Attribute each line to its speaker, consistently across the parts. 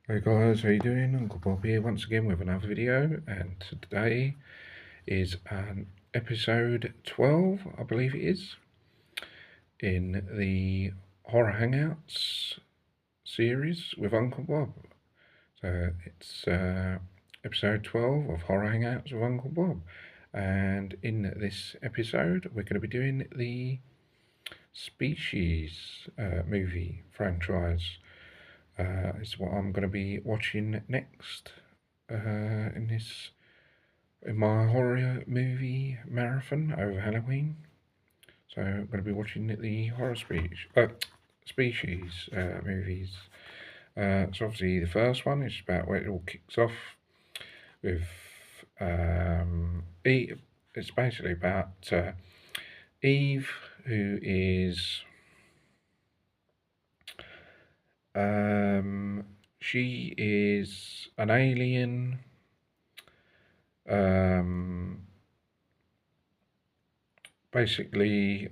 Speaker 1: Hey guys, how you doing? Uncle Bob here once again with another video, and today is an episode 12, I believe it is, in the Horror Hangouts series with Uncle Bob. So it's episode 12 of Horror Hangouts with Uncle Bob, and in this episode we're going to be doing the Species movie franchise. Is what I'm going to be watching next in my horror movie marathon over Halloween. So I'm going to be watching the species movies. So obviously the first one is about where it all kicks off with Eve. It's basically about Eve, who is she is an alien. Basically,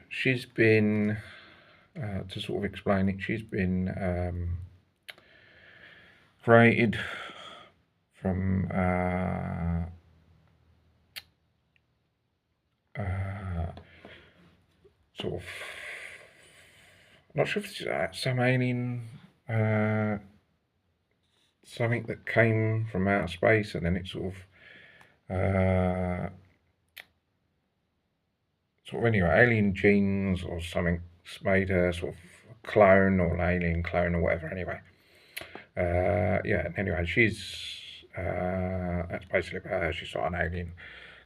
Speaker 1: she's been, to sort of explain it, she's been created from sort of, I'm not sure if it's some alien, something that came from outer space, and then it sort of anyway, alien genes or something made her sort of a clone or an alien clone or whatever. Anyway, yeah. Anyway, that's basically about her. She's sort of an alien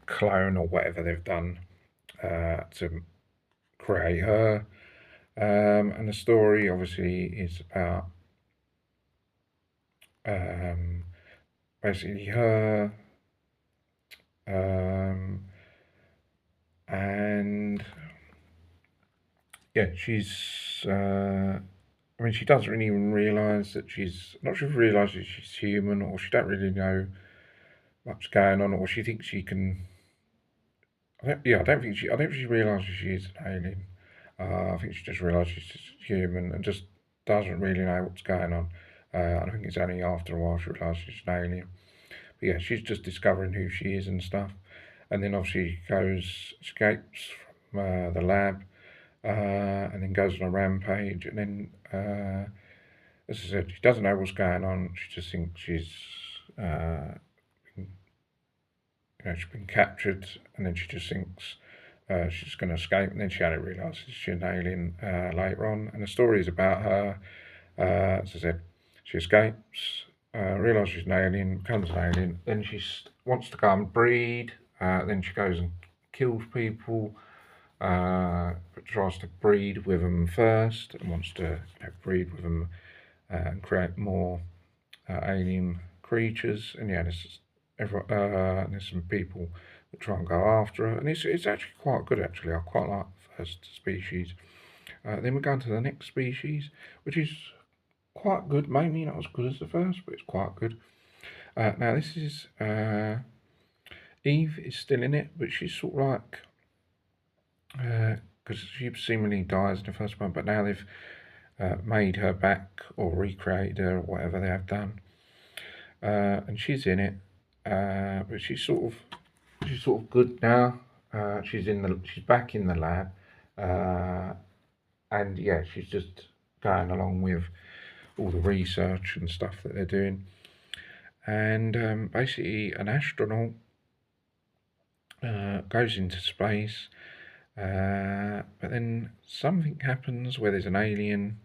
Speaker 1: clone or whatever they've done to create her. And the story obviously is about basically her. And yeah, she's. I mean, she doesn't really even realise that she's. Not sure if she realises she's human, or she don't really know what's going on, or she thinks she can. I don't think she realises she is an alien. I think she just realises she's just human and just doesn't really know what's going on. I think it's only after a while she realises she's an alien. But yeah, she's just discovering who she is and stuff. And then obviously escapes from the lab, and then goes on a rampage. And then, as I said, she doesn't know what's going on. She just thinks she's been captured, and then she just thinks she's going to escape, and then she only realises she's an alien later on. And the story is about her. As I said, she escapes, realises she's an alien, becomes an alien, then she wants to go and breed, then she goes and kills people, but tries to breed with them first, and wants to breed with them and create more alien creatures. And yeah, there's some people that try and go after her, and it's actually quite good. Actually, I quite like the first species. Then we go on to the next species, which is quite good. Maybe not as good as the first, but it's quite good. Now this is Eve is still in it, but she's sort of like because she seemingly dies in the first one, but now they've made her back or recreated her or whatever they have done, and she's in it, but she's sort of good now. She's back in the lab, and yeah, she's just going along with all the research and stuff that they're doing. And basically, an astronaut goes into space, but then something happens where there's an alien.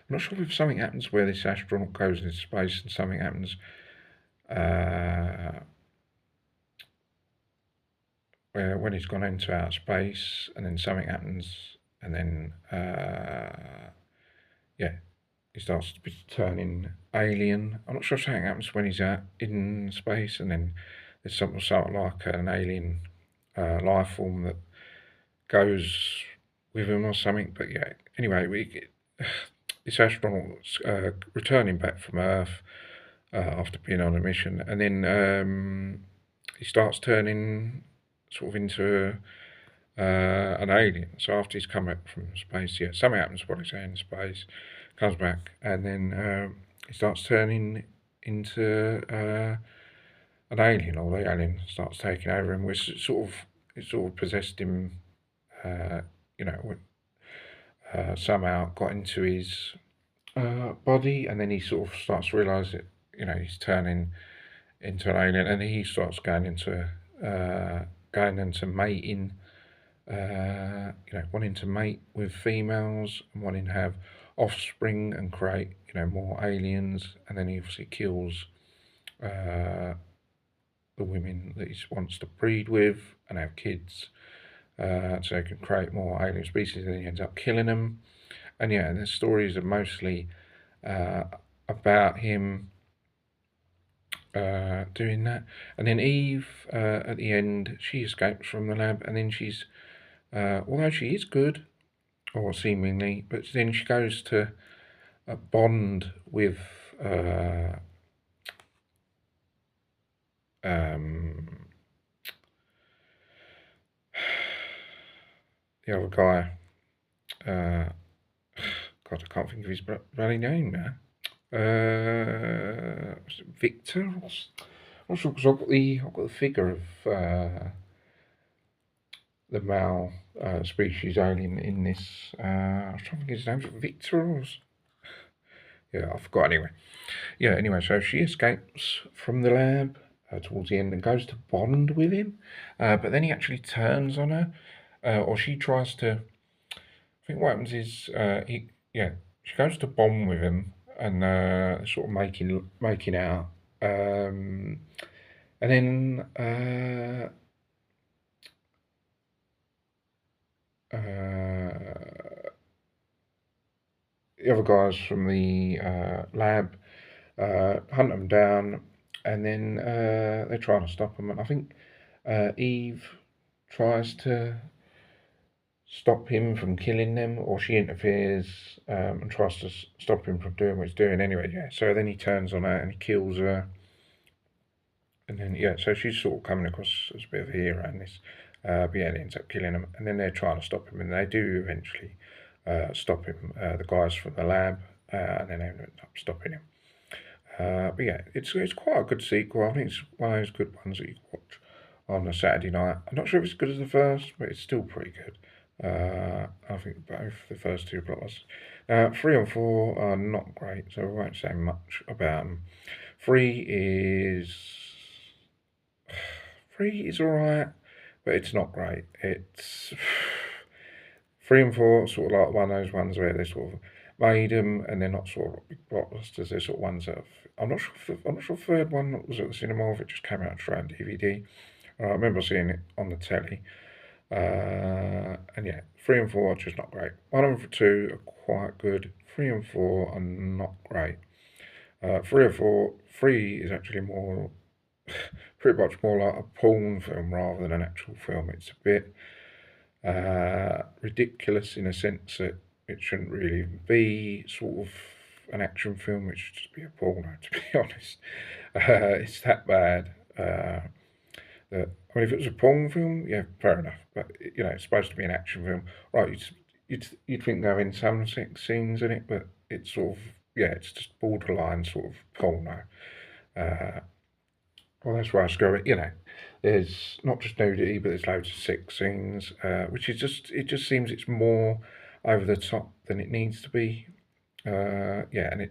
Speaker 1: I'm not sure if something happens where this astronaut goes into space and something happens where when he's gone into outer space, and then something happens, and then yeah, he starts to be turning alien. I'm not sure if something happens when he's out in space, and then there's something sort of like an alien life form that goes with him or something. But yeah, anyway, this astronaut's returning back from Earth after being on a mission, and then he starts turning sort of into an alien. So after he's come back from space, yeah, something happens while he's in space, comes back, and then he starts turning into an alien, or the alien starts taking over him, which it sort of possessed him, you know, somehow got into his body, and then he sort of starts to realise that, you know, he's turning into an alien, and he starts going into mating, you know, wanting to mate with females and wanting to have offspring and create, you know, more aliens, and then he obviously kills the women that he wants to breed with and have kids, so he can create more alien species, and then he ends up killing them. And yeah, the stories are mostly about him doing that. And then Eve, at the end, she escapes from the lab, and then she's, although she is good, or seemingly, but then she goes to bond with the other guy. God, I can't think of his bloody name now. Victor? I'm not sure, because I've got the figure of the male species alien in this. I was trying to think of his name. Victor? Yeah, I forgot anyway. Yeah, anyway, so she escapes from the lab towards the end and goes to bond with him, but then he actually turns on her, or she tries to. I think what happens is she goes to bond with him and sort of making out, and then the other guys from the lab hunt them down, and then they're trying to stop them. And I think Eve tries to stop him from killing them, or she interferes and tries to stop him from doing what he's doing anyway. Yeah, so then he turns on her and he kills her. And then, yeah, so she's sort of coming across as a bit of a hero in this. But yeah, they ends up killing him. And then they're trying to stop him, and they do eventually stop him, the guys from the lab, and then they end up stopping him. But yeah, it's quite a good sequel. I think it's one of those good ones that you can watch on a Saturday night. I'm not sure if it's as good as the first, but it's still pretty good. I think both the first two blockbusters. 3 and 4 are not great, so I won't say much about them. 3 is alright, but it's not great. It's 3 and 4 sort of like one of those ones where they sort of made them, and they're not sort of big blockbusters. They're sort of ones that I'm not sure if the third one was at the cinema, or if it just came out straight on DVD. I remember seeing it on the telly. And yeah, 3 and 4 are just not great. 1 and 2 are quite good. 3 and 4 are not great. 3 or 4, 3 is actually more, pretty much more like a porn film rather than an actual film. It's a bit ridiculous in a sense that it shouldn't really even be sort of an action film. It should just be a porno, to be honest. It's that bad. I mean, if it was a porn film, yeah, fair enough. But you know, it's supposed to be an action film, right? You'd think they're in some sex scenes in it, but it's sort of, yeah, it's just borderline sort of porno. Well, that's where I score it. You know, there's not just nudity, but there's loads of sex scenes, which is it just seems it's more over the top than it needs to be. Yeah, and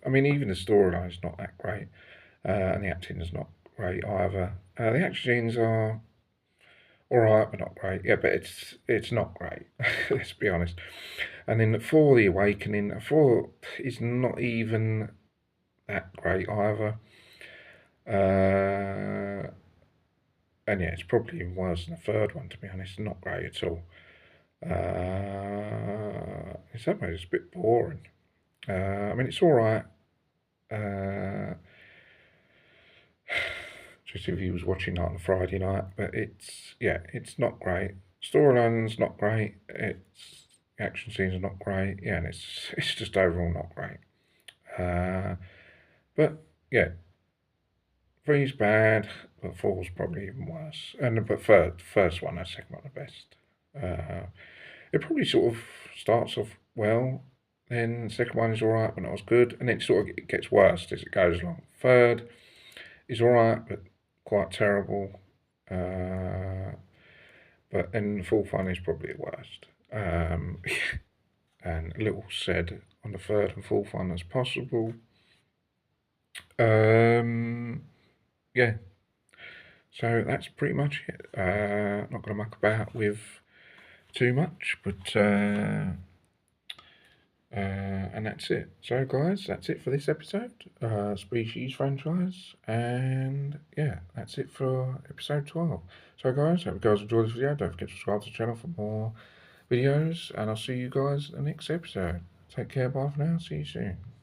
Speaker 1: I mean, even the storyline's not that great, and the acting is not great either. The action scenes are alright, but not great. Yeah, but it's not great. Let's be honest. And then for The Awakening, 4 is not even that great either. And yeah, it's probably even worse than the third one, to be honest. Not great at all. In some ways, it's a bit boring. I mean, it's alright. Just if he was watching that on a Friday night, but it's not great. Storyline's not great. It's action scenes are not great. Yeah, and it's just overall not great. But yeah, 3's bad, but 4's probably even worse. But first one and second one are best. It probably sort of starts off well, then the second one is alright but not as good, and it sort of gets worse as it goes along. Third is alright but quite terrible, but then the fourth one is probably the worst. And little said on the third and fourth one as possible. Yeah, so that's pretty much it. Not going to muck about with too much, but and that's it. So guys, that's it for this episode, Species franchise, and yeah, that's it for episode 12. So guys, hope you guys enjoyed this video. Don't forget to subscribe to the channel for more videos, and I'll see you guys in the next episode. Take care, bye for now, see you soon.